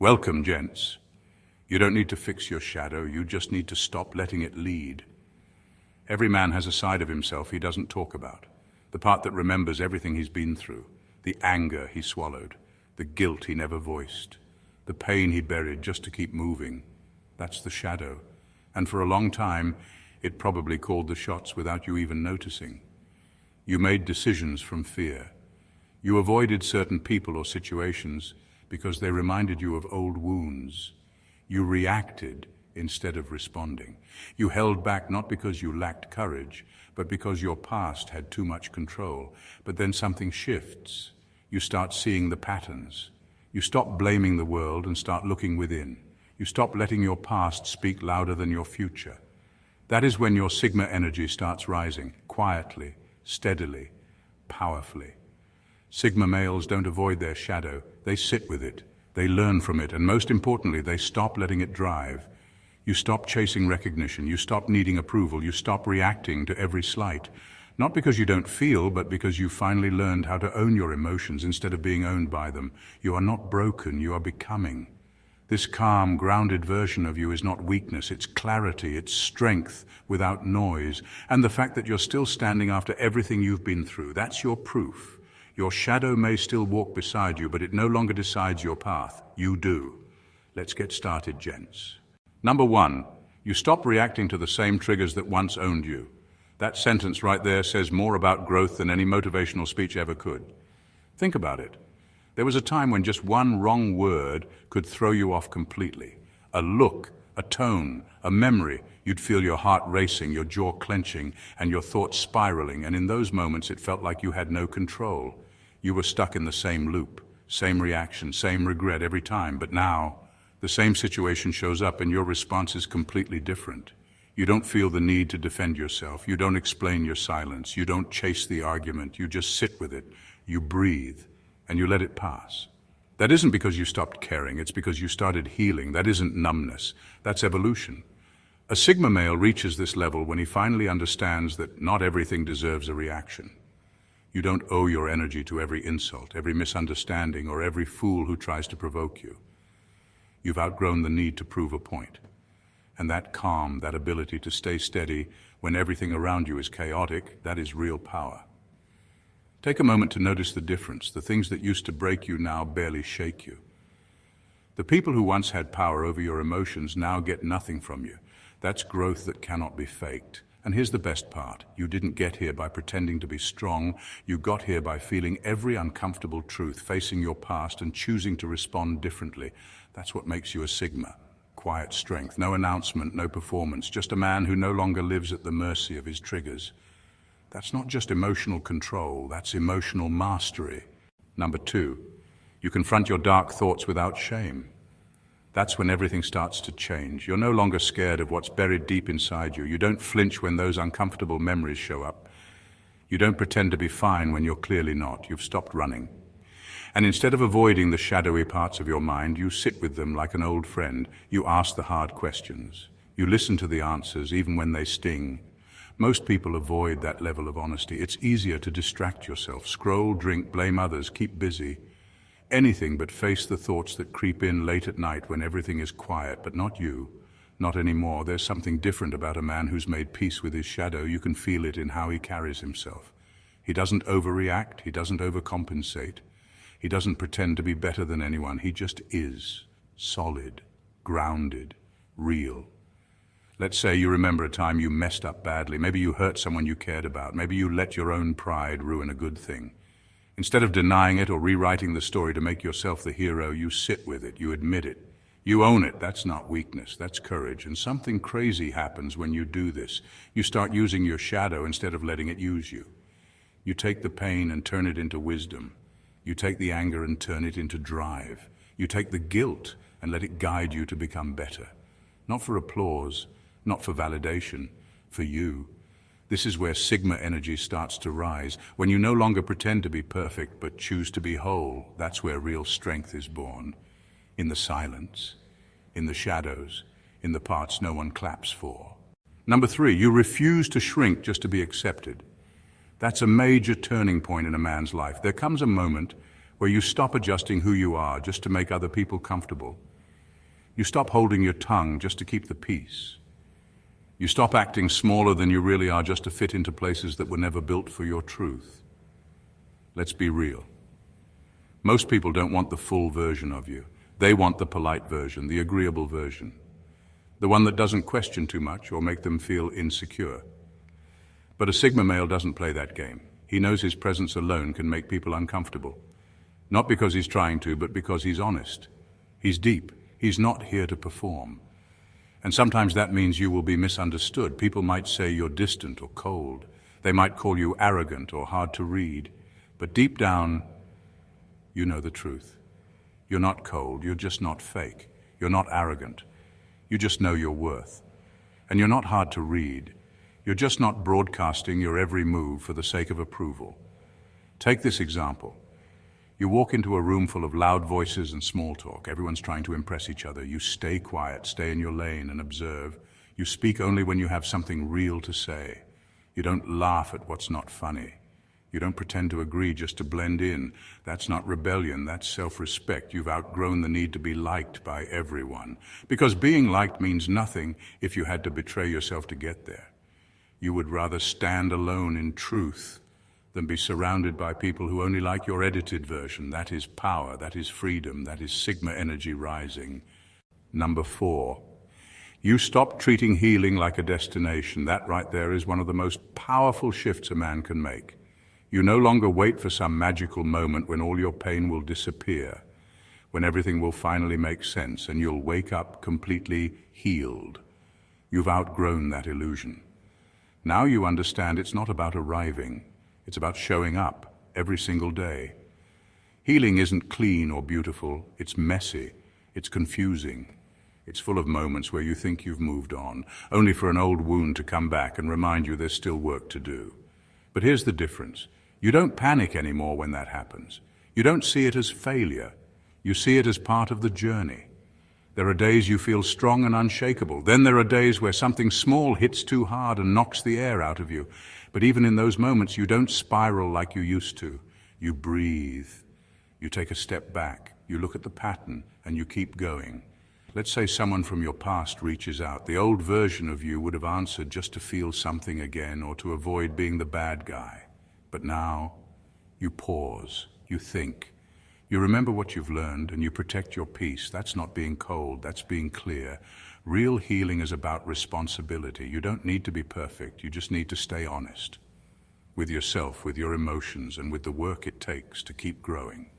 Welcome, gents. You don't need to fix your shadow, you just need to stop letting it lead. Every man has a side of himself he doesn't talk about. The part that remembers everything he's been through, the anger he swallowed, the guilt he never voiced, the pain he buried just to keep moving. That's the shadow. And for a long time, it probably called the shots without you even noticing. You made decisions from fear. You avoided certain people or situations because they reminded you of old wounds. You reacted instead of responding. You held back not because you lacked courage, but because your past had too much control. But then something shifts. You start seeing the patterns. You stop blaming the world and start looking within. You stop letting your past speak louder than your future. That is when your Sigma energy starts rising, quietly, steadily, powerfully. Sigma males don't avoid their shadow, they sit with it, they learn from it, and most importantly, they stop letting it drive. You stop chasing recognition, you stop needing approval, you stop reacting to every slight. Not because you don't feel, but because you finally learned how to own your emotions instead of being owned by them. You are not broken, you are becoming. This calm, grounded version of you is not weakness, it's clarity, it's strength without noise. And the fact that you're still standing after everything you've been through, that's your proof. Your shadow may still walk beside you, but it no longer decides your path. You do. Let's get started, gents. Number 1, you stop reacting to the same triggers that once owned you. That sentence right there says more about growth than any motivational speech ever could. Think about it. There was a time when just one wrong word could throw you off completely. A look, a tone, a memory, you'd feel your heart racing, your jaw clenching, and your thoughts spiraling, and in those moments it felt like you had no control. You were stuck in the same loop, same reaction, same regret every time, but now the same situation shows up and your response is completely different. You don't feel the need to defend yourself, you don't explain your silence, you don't chase the argument, you just sit with it, you breathe, and you let it pass. That isn't because you stopped caring, it's because you started healing. That isn't numbness, that's evolution. A Sigma male reaches this level when he finally understands that not everything deserves a reaction. You don't owe your energy to every insult, every misunderstanding, or every fool who tries to provoke you. You've outgrown the need to prove a point. And that calm, that ability to stay steady when everything around you is chaotic, that is real power. Take a moment to notice the difference. The things that used to break you now barely shake you. The people who once had power over your emotions now get nothing from you. That's growth that cannot be faked. And here's the best part. You didn't get here by pretending to be strong. You got here by feeling every uncomfortable truth, facing your past and choosing to respond differently. That's what makes you a Sigma. Quiet strength, no announcement, no performance, just a man who no longer lives at the mercy of his triggers. That's not just emotional control, that's emotional mastery. Number 2, you confront your dark thoughts without shame. That's when everything starts to change. You're no longer scared of what's buried deep inside you. You don't flinch when those uncomfortable memories show up. You don't pretend to be fine when you're clearly not. You've stopped running. And instead of avoiding the shadowy parts of your mind, you sit with them like an old friend. You ask the hard questions. You listen to the answers, even when they sting. Most people avoid that level of honesty. It's easier to distract yourself, scroll, drink, blame others, keep busy. Anything but face the thoughts that creep in late at night when everything is quiet, but not you, not anymore. There's something different about a man who's made peace with his shadow. You can feel it in how he carries himself. He doesn't overreact, he doesn't overcompensate. He doesn't pretend to be better than anyone. He just is, solid, grounded, real. Let's say you remember a time you messed up badly. Maybe you hurt someone you cared about. Maybe you let your own pride ruin a good thing. Instead of denying it or rewriting the story to make yourself the hero, you sit with it, you admit it, you own it. That's not weakness, that's courage. And something crazy happens when you do this. You start using your shadow instead of letting it use you. You take the pain and turn it into wisdom. You take the anger and turn it into drive. You take the guilt and let it guide you to become better. Not for applause, not for validation, for you. This is where Sigma energy starts to rise. When you no longer pretend to be perfect, but choose to be whole, that's where real strength is born. In the silence, in the shadows, in the parts no one claps for. Number 3, you refuse to shrink just to be accepted. That's a major turning point in a man's life. There comes a moment where you stop adjusting who you are just to make other people comfortable. You stop holding your tongue just to keep the peace. You stop acting smaller than you really are just to fit into places that were never built for your truth. Let's be real. Most people don't want the full version of you. They want the polite version, the agreeable version. The one that doesn't question too much or make them feel insecure. But a Sigma male doesn't play that game. He knows his presence alone can make people uncomfortable. Not because he's trying to, but because he's honest. He's deep. He's not here to perform. And sometimes that means you will be misunderstood. People might say you're distant or cold. They might call you arrogant or hard to read. But deep down, you know the truth. You're not cold. You're just not fake. You're not arrogant. You just know your worth. And you're not hard to read. You're just not broadcasting your every move for the sake of approval. Take this example. You walk into a room full of loud voices and small talk. Everyone's trying to impress each other. You stay quiet, stay in your lane and observe. You speak only when you have something real to say. You don't laugh at what's not funny. You don't pretend to agree just to blend in. That's not rebellion, that's self-respect. You've outgrown the need to be liked by everyone. Because being liked means nothing if you had to betray yourself to get there. You would rather stand alone in truth than be surrounded by people who only like your edited version. That is power, that is freedom, that is Sigma energy rising. Number 4, you stop treating healing like a destination. That right there is one of the most powerful shifts a man can make. You no longer wait for some magical moment when all your pain will disappear, when everything will finally make sense and you'll wake up completely healed. You've outgrown that illusion. Now you understand it's not about arriving. It's about showing up every single day. Healing isn't clean or beautiful. It's messy. It's confusing. It's full of moments where you think you've moved on, only for an old wound to come back and remind you there's still work to do. But here's the difference. You don't panic anymore when that happens. You don't see it as failure. You see it as part of the journey. There are days you feel strong and unshakable. Then there are days where something small hits too hard and knocks the air out of you. But even in those moments, you don't spiral like you used to. You breathe. You take a step back. You look at the pattern and you keep going. Let's say someone from your past reaches out. The old version of you would have answered just to feel something again or to avoid being the bad guy. But now, you pause. You think. You remember what you've learned and you protect your peace. That's not being cold, that's being clear. Real healing is about responsibility. You don't need to be perfect, you just need to stay honest. With yourself, with your emotions, and with the work it takes to keep growing.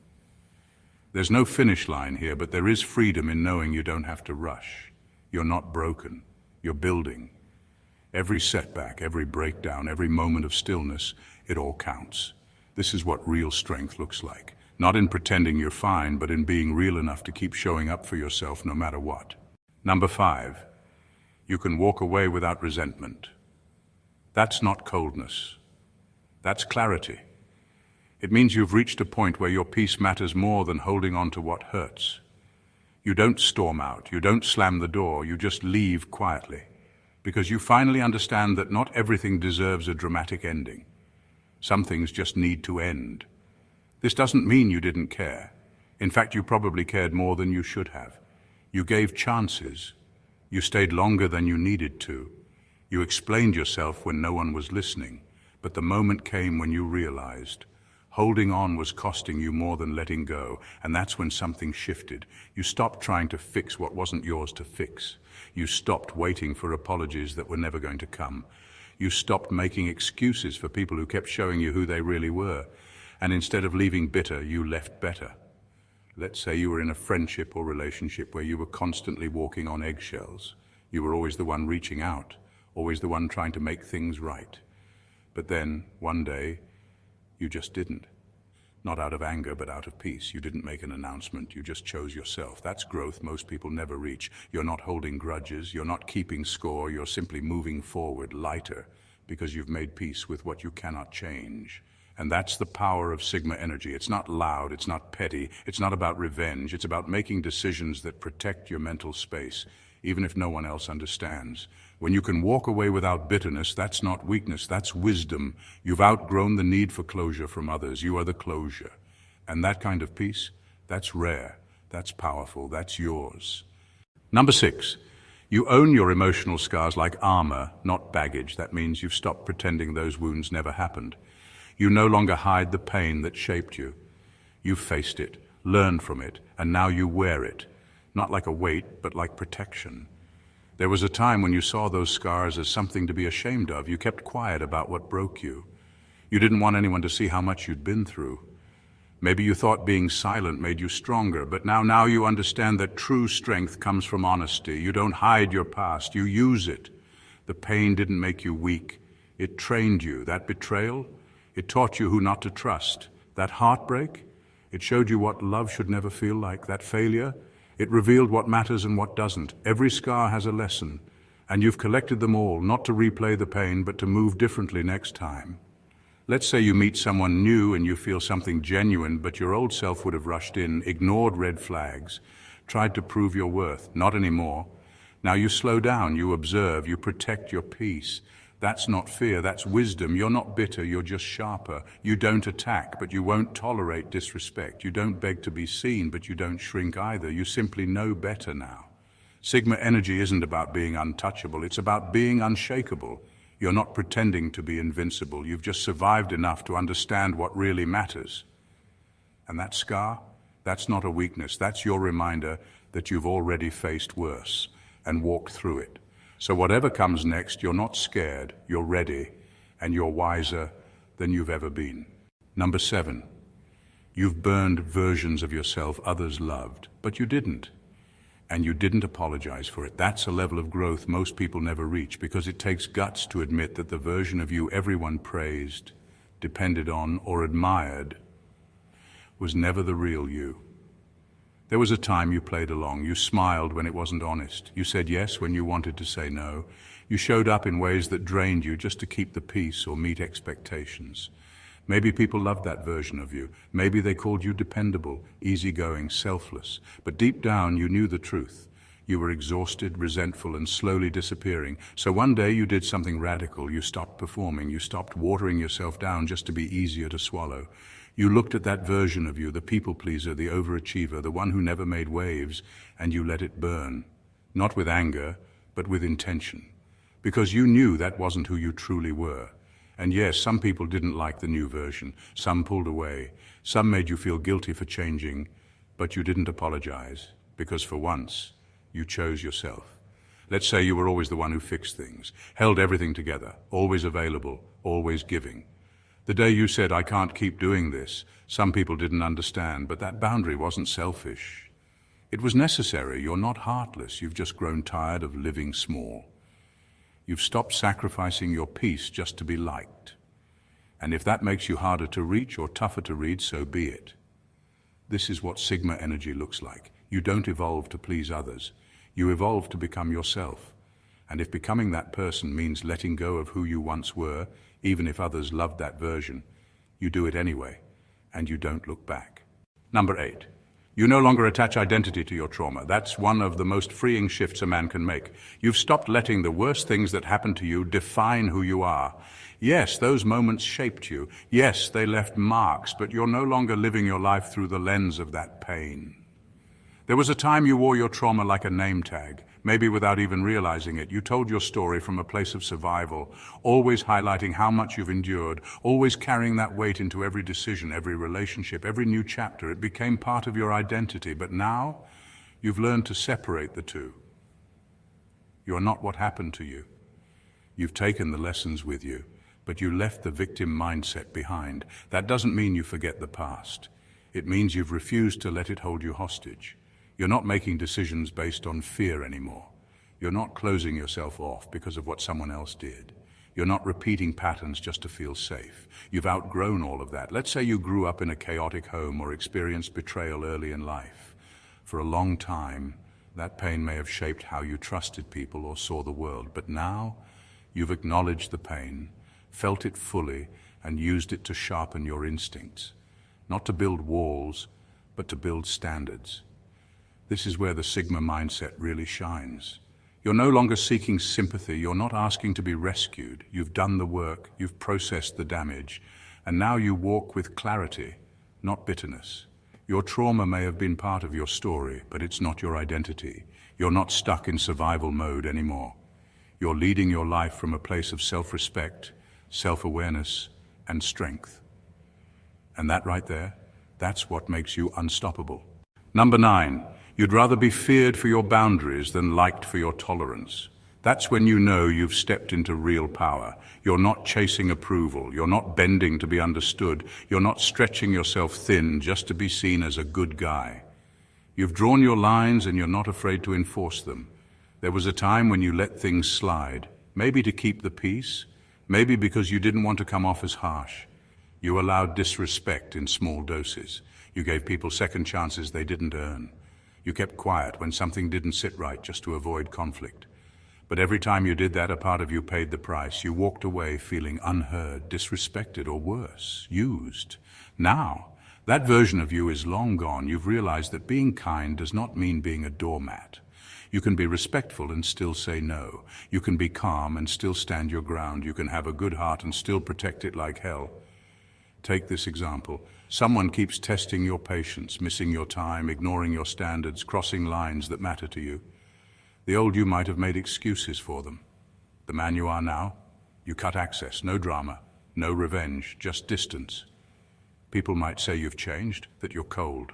There's no finish line here, but there is freedom in knowing you don't have to rush. You're not broken, you're building. Every setback, every breakdown, every moment of stillness, it all counts. This is what real strength looks like. Not in pretending you're fine, but in being real enough to keep showing up for yourself no matter what. Number 5, you can walk away without resentment. That's not coldness. That's clarity. It means you've reached a point where your peace matters more than holding on to what hurts. You don't storm out, you don't slam the door, you just leave quietly. Because you finally understand that not everything deserves a dramatic ending. Some things just need to end. This doesn't mean you didn't care. In fact, you probably cared more than you should have. You gave chances. You stayed longer than you needed to. You explained yourself when no one was listening. But the moment came when you realized holding on was costing you more than letting go, and that's when something shifted. You stopped trying to fix what wasn't yours to fix. You stopped waiting for apologies that were never going to come. You stopped making excuses for people who kept showing you who they really were. And instead of leaving bitter, you left better. Let's say you were in a friendship or relationship where you were constantly walking on eggshells. You were always the one reaching out, always the one trying to make things right. But then, one day, you just didn't. Not out of anger, but out of peace. You didn't make an announcement, you just chose yourself. That's growth most people never reach. You're not holding grudges, you're not keeping score, you're simply moving forward, lighter, because you've made peace with what you cannot change. And that's the power of Sigma energy. It's not loud, it's not petty, it's not about revenge. It's about making decisions that protect your mental space, even if no one else understands. When you can walk away without bitterness, that's not weakness, that's wisdom. You've outgrown the need for closure from others. You are the closure. And that kind of peace, that's rare, that's powerful, that's yours. Number 6, you own your emotional scars like armor, not baggage. That means you've stopped pretending those wounds never happened. You no longer hide the pain that shaped you. You've faced it, learned from it, and now you wear it, not like a weight, but like protection. There was a time when you saw those scars as something to be ashamed of. You kept quiet about what broke you. You didn't want anyone to see how much you'd been through. Maybe you thought being silent made you stronger, but now you understand that true strength comes from honesty. You don't hide your past, you use it. The pain didn't make you weak. It trained you. That betrayal, it taught you who not to trust. That heartbreak, it showed you what love should never feel like. That failure, it revealed what matters and what doesn't. Every scar has a lesson, and you've collected them all, not to replay the pain, but to move differently next time. Let's say you meet someone new and you feel something genuine, but your old self would have rushed in, ignored red flags, tried to prove your worth. Not anymore. Now you slow down, you observe, you protect your peace. That's not fear, that's wisdom. You're not bitter, you're just sharper. You don't attack, but you won't tolerate disrespect. You don't beg to be seen, but you don't shrink either. You simply know better now. Sigma energy isn't about being untouchable, it's about being unshakable. You're not pretending to be invincible. You've just survived enough to understand what really matters. And that scar, that's not a weakness. That's your reminder that you've already faced worse and walked through it. So whatever comes next, you're not scared, you're ready, and you're wiser than you've ever been. Number 7, you've burned versions of yourself others loved, but you didn't. And you didn't apologize for it. That's a level of growth most people never reach, because it takes guts to admit that the version of you everyone praised, depended on, or admired was never the real you. There was a time you played along. You smiled when it wasn't honest. You said yes when you wanted to say no. You showed up in ways that drained you just to keep the peace or meet expectations. Maybe people loved that version of you. Maybe they called you dependable, easygoing, selfless. But deep down, you knew the truth. You were exhausted, resentful, and slowly disappearing. So one day you did something radical. You stopped performing. You stopped watering yourself down just to be easier to swallow. You looked at that version of you, the people pleaser, the overachiever, the one who never made waves, and you let it burn. Not with anger, but with intention. Because you knew that wasn't who you truly were. And yes, some people didn't like the new version. Some pulled away. Some made you feel guilty for changing, but you didn't apologize, because for once, you chose yourself. Let's say you were always the one who fixed things, held everything together, always available, always giving. The day you said, I can't keep doing this, some people didn't understand, but that boundary wasn't selfish. It was necessary. You're not heartless. You've just grown tired of living small. You've stopped sacrificing your peace just to be liked. And if that makes you harder to reach or tougher to read, so be it. This is what Sigma energy looks like. You don't evolve to please others. You evolve to become yourself. And if becoming that person means letting go of who you once were, even if others loved that version, you do it anyway, and you don't look back. Number 8. You no longer attach identity to your trauma. That's one of the most freeing shifts a man can make. You've stopped letting the worst things that happened to you define who you are. Yes, those moments shaped you. Yes, they left marks, but you're no longer living your life through the lens of that pain. There was a time you wore your trauma like a name tag, maybe without even realizing it. You told your story from a place of survival, always highlighting how much you've endured, always carrying that weight into every decision, every relationship, every new chapter. It became part of your identity, but now you've learned to separate the two. You're not what happened to you. You've taken the lessons with you, but you left the victim mindset behind. That doesn't mean you forget the past. It means you've refused to let it hold you hostage. You're not making decisions based on fear anymore. You're not closing yourself off because of what someone else did. You're not repeating patterns just to feel safe. You've outgrown all of that. Let's say you grew up in a chaotic home or experienced betrayal early in life. For a long time, that pain may have shaped how you trusted people or saw the world. But now, you've acknowledged the pain, felt it fully, and used it to sharpen your instincts. Not to build walls, but to build standards. This is where the Sigma mindset really shines. You're no longer seeking sympathy. You're not asking to be rescued. You've done the work. You've processed the damage. And now you walk with clarity, not bitterness. Your trauma may have been part of your story, but it's not your identity. You're not stuck in survival mode anymore. You're leading your life from a place of self-respect, self-awareness, and strength. And that right there, that's what makes you unstoppable. Number 9, you'd rather be feared for your boundaries than liked for your tolerance. That's when you know you've stepped into real power. You're not chasing approval. You're not bending to be understood. You're not stretching yourself thin just to be seen as a good guy. You've drawn your lines and you're not afraid to enforce them. There was a time when you let things slide, maybe to keep the peace, maybe because you didn't want to come off as harsh. You allowed disrespect in small doses. You gave people second chances they didn't earn. You kept quiet when something didn't sit right just to avoid conflict. But every time you did that, a part of you paid the price. You walked away feeling unheard, disrespected, or worse, used. Now, that version of you is long gone. You've realized that being kind does not mean being a doormat. You can be respectful and still say no. You can be calm and still stand your ground. You can have a good heart and still protect it like hell. Take this example. Someone keeps testing your patience, missing your time, ignoring your standards, crossing lines that matter to you. The old you might have made excuses for them. The man you are now, you cut access, no drama, no revenge, just distance. People might say you've changed, that you're cold,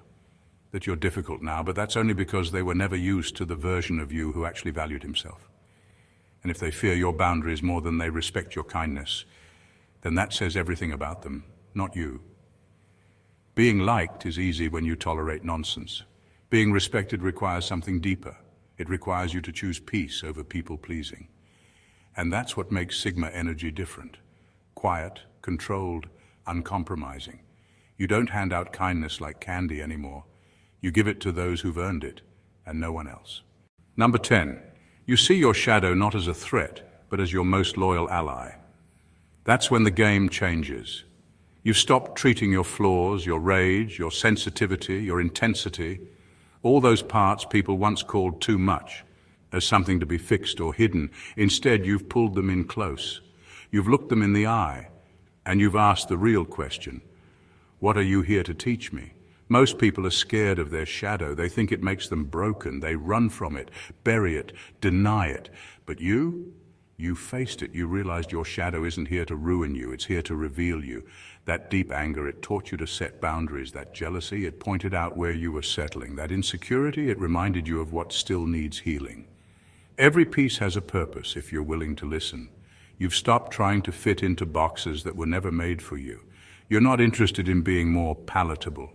that you're difficult now, but that's only because they were never used to the version of you who actually valued himself. And if they fear your boundaries more than they respect your kindness, then that says everything about them, not you. Being liked is easy when you tolerate nonsense. Being respected requires something deeper. It requires you to choose peace over people-pleasing. And that's what makes Sigma energy different. Quiet, controlled, uncompromising. You don't hand out kindness like candy anymore. You give it to those who've earned it, and no one else. Number 10, you see your shadow not as a threat, but as your most loyal ally. That's when the game changes. You've stopped treating your flaws, your rage, your sensitivity, your intensity, all those parts people once called too much, as something to be fixed or hidden. Instead, you've pulled them in close. You've looked them in the eye, and you've asked the real question, what are you here to teach me? Most people are scared of their shadow. They think it makes them broken. They run from it, bury it, deny it. But you faced it. You realized your shadow isn't here to ruin you. It's here to reveal you. That deep anger, it taught you to set boundaries. That jealousy, it pointed out where you were settling. That insecurity, it reminded you of what still needs healing. Every piece has a purpose if you're willing to listen. You've stopped trying to fit into boxes that were never made for you. You're not interested in being more palatable.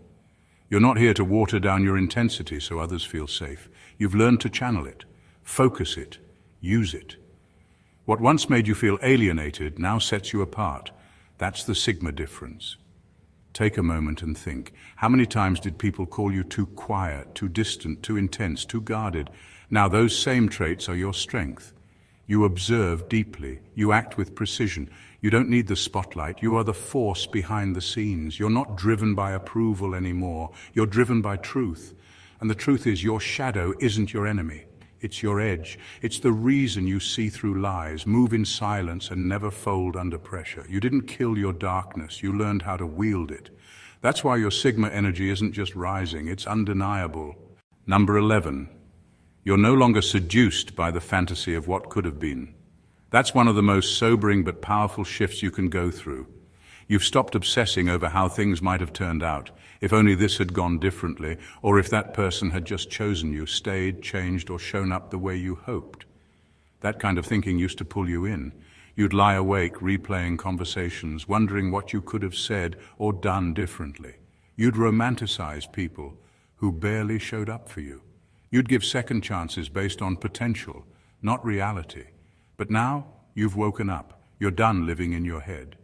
You're not here to water down your intensity so others feel safe. You've learned to channel it, focus it, use it. What once made you feel alienated now sets you apart. That's the Sigma difference. Take a moment and think. How many times did people call you too quiet, too distant, too intense, too guarded? Now those same traits are your strength. You observe deeply. You act with precision. You don't need the spotlight. You are the force behind the scenes. You're not driven by approval anymore. You're driven by truth. And the truth is your shadow isn't your enemy. It's your edge. It's the reason you see through lies, move in silence, and never fold under pressure. You didn't kill your darkness. You learned how to wield it. That's why your Sigma energy isn't just rising. It's undeniable. Number 11. You're no longer seduced by the fantasy of what could have been. That's one of the most sobering but powerful shifts you can go through. You've stopped obsessing over how things might have turned out, if only this had gone differently, or if that person had just chosen you, stayed, changed, or shown up the way you hoped. That kind of thinking used to pull you in. You'd lie awake, replaying conversations, wondering what you could have said or done differently. You'd romanticize people who barely showed up for you. You'd give second chances based on potential, not reality. But now, you've woken up. You're done living in your head.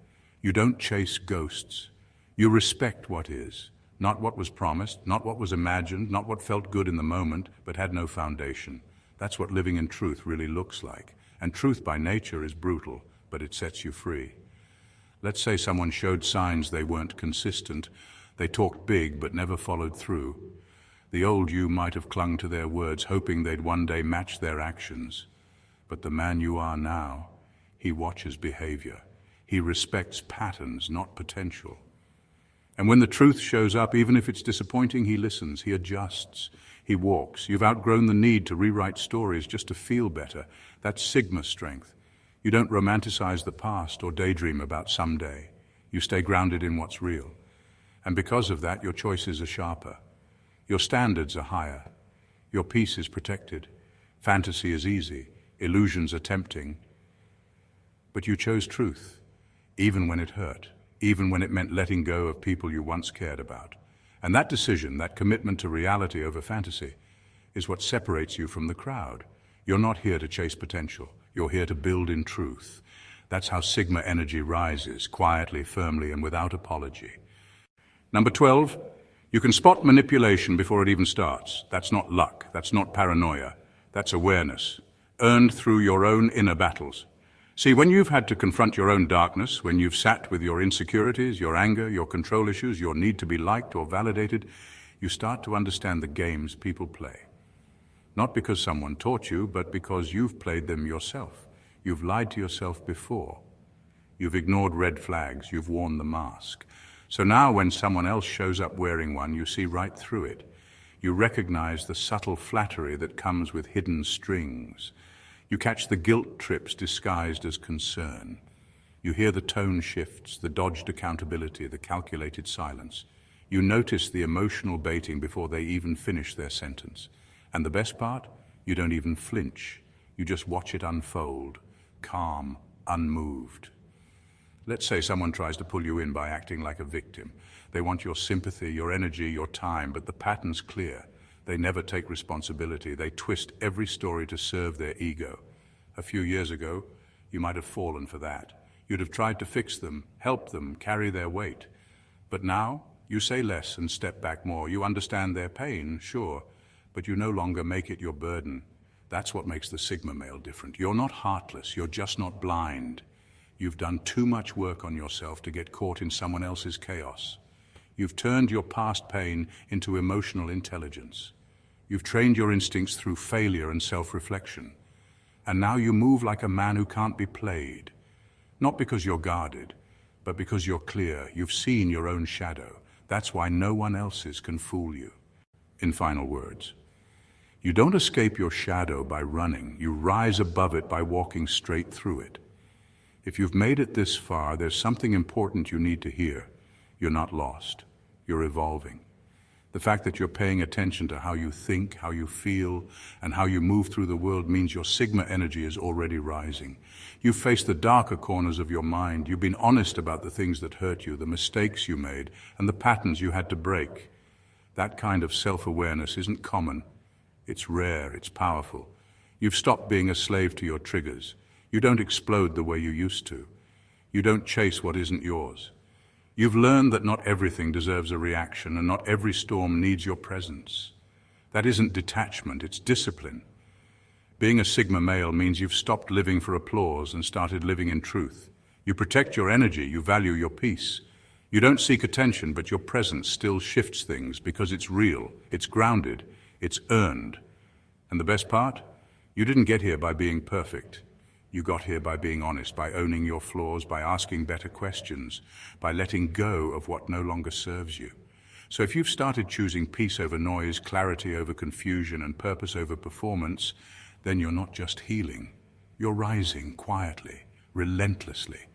You don't chase ghosts. You respect what is, not what was promised, not what was imagined, not what felt good in the moment, but had no foundation. That's what living in truth really looks like. And truth by nature is brutal, but it sets you free. Let's say someone showed signs they weren't consistent. They talked big, but never followed through. The old you might have clung to their words, hoping they'd one day match their actions. But the man you are now, he watches behavior. He respects patterns, not potential. And when the truth shows up, even if it's disappointing, he listens, he adjusts, he walks. You've outgrown the need to rewrite stories just to feel better. That's Sigma strength. You don't romanticize the past or daydream about someday. You stay grounded in what's real. And because of that, your choices are sharper. Your standards are higher. Your peace is protected. Fantasy is easy. Illusions are tempting. But you chose truth, even when it hurt, even when it meant letting go of people you once cared about. And that decision, that commitment to reality over fantasy, is what separates you from the crowd. You're not here to chase potential. You're here to build in truth. That's how Sigma energy rises, quietly, firmly, and without apology. Number 12, you can spot manipulation before it even starts. That's not luck. That's not paranoia. That's awareness, earned through your own inner battles. See, when you've had to confront your own darkness, when you've sat with your insecurities, your anger, your control issues, your need to be liked or validated, you start to understand the games people play. Not because someone taught you, but because you've played them yourself. You've lied to yourself before. You've ignored red flags. You've worn the mask. So now when someone else shows up wearing one, you see right through it. You recognize the subtle flattery that comes with hidden strings. You catch the guilt trips disguised as concern. You hear the tone shifts, the dodged accountability, the calculated silence. You notice the emotional baiting before they even finish their sentence. And the best part? You don't even flinch. You just watch it unfold, calm, unmoved. Let's say someone tries to pull you in by acting like a victim. They want your sympathy, your energy, your time, but the pattern's clear. They never take responsibility. They twist every story to serve their ego. A few years ago, you might have fallen for that. You'd have tried to fix them, help them, carry their weight. But now, you say less and step back more. You understand their pain, sure, but you no longer make it your burden. That's what makes the Sigma male different. You're not heartless, you're just not blind. You've done too much work on yourself to get caught in someone else's chaos. You've turned your past pain into emotional intelligence. You've trained your instincts through failure and self-reflection. And now you move like a man who can't be played. Not because you're guarded, but because you're clear. You've seen your own shadow. That's why no one else's can fool you. In final words, you don't escape your shadow by running. You rise above it by walking straight through it. If you've made it this far, there's something important you need to hear. You're not lost. You're evolving. The fact that you're paying attention to how you think, how you feel, and how you move through the world means your Sigma energy is already rising. You've faced the darker corners of your mind. You've been honest about the things that hurt you, the mistakes you made, and the patterns you had to break. That kind of self-awareness isn't common. It's rare, it's powerful. You've stopped being a slave to your triggers. You don't explode the way you used to. You don't chase what isn't yours. You've learned that not everything deserves a reaction and not every storm needs your presence. That isn't detachment, it's discipline. Being a Sigma male means you've stopped living for applause and started living in truth. You protect your energy, you value your peace. You don't seek attention, but your presence still shifts things because it's real, it's grounded, it's earned. And the best part? You didn't get here by being perfect. You got here by being honest, by owning your flaws, by asking better questions, by letting go of what no longer serves you. So if you've started choosing peace over noise, clarity over confusion, and purpose over performance, then you're not just healing. You're rising quietly, relentlessly.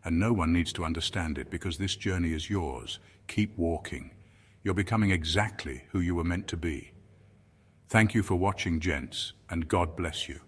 And no one needs to understand it because this journey is yours. Keep walking. You're becoming exactly who you were meant to be. Thank you for watching, gents, and God bless you.